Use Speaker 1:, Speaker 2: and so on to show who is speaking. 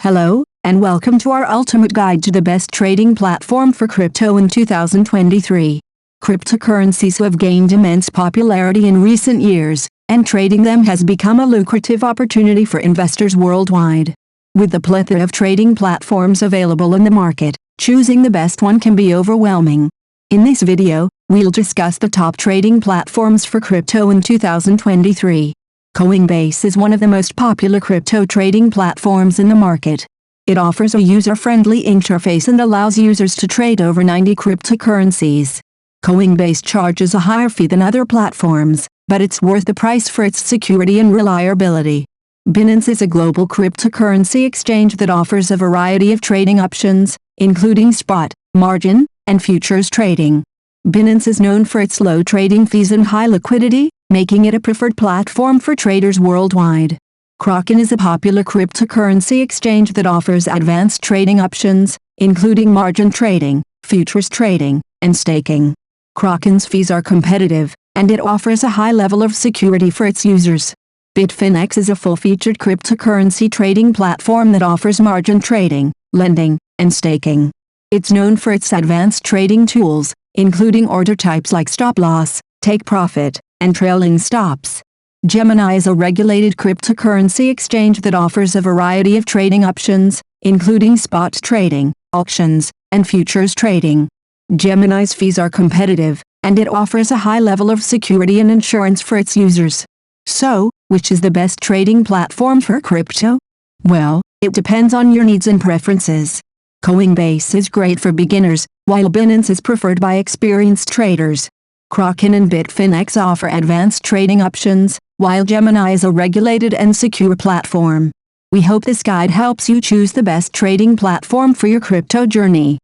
Speaker 1: Hello, and welcome to our ultimate guide to the best trading platform for crypto in 2023. Cryptocurrencies have gained immense popularity in recent years, and trading them has become a lucrative opportunity for investors worldwide. With the plethora of trading platforms available in the market, choosing the best one can be overwhelming. In this video, we'll discuss the top trading platforms for crypto in 2023. Coinbase is one of the most popular crypto trading platforms in the market. It offers a user-friendly interface and allows users to trade over 90 cryptocurrencies. Coinbase charges a higher fee than other platforms, but it's worth the price for its security and reliability. Binance is a global cryptocurrency exchange that offers a variety of trading options, including spot, margin, and futures trading. Binance is known for its low trading fees and high liquidity, making it a preferred platform for traders worldwide. Kraken is a popular cryptocurrency exchange that offers advanced trading options, including margin trading, futures trading, and staking. Kraken's fees are competitive, and it offers a high level of security for its users. Bitfinex is a full-featured cryptocurrency trading platform that offers margin trading, lending, and staking. It's known for its advanced trading tools, including order types like stop-loss, take-profit, and trailing stops. Gemini is a regulated cryptocurrency exchange that offers a variety of trading options, including spot trading, auctions, and futures trading. Gemini's fees are competitive, and it offers a high level of security and insurance for its users. So, which is the best trading platform for crypto? Well, it depends on your needs and preferences. Coinbase is great for beginners, while Binance is preferred by experienced traders. Kraken and Bitfinex offer advanced trading options, while Gemini is a regulated and secure platform. We hope this guide helps you choose the best trading platform for your crypto journey.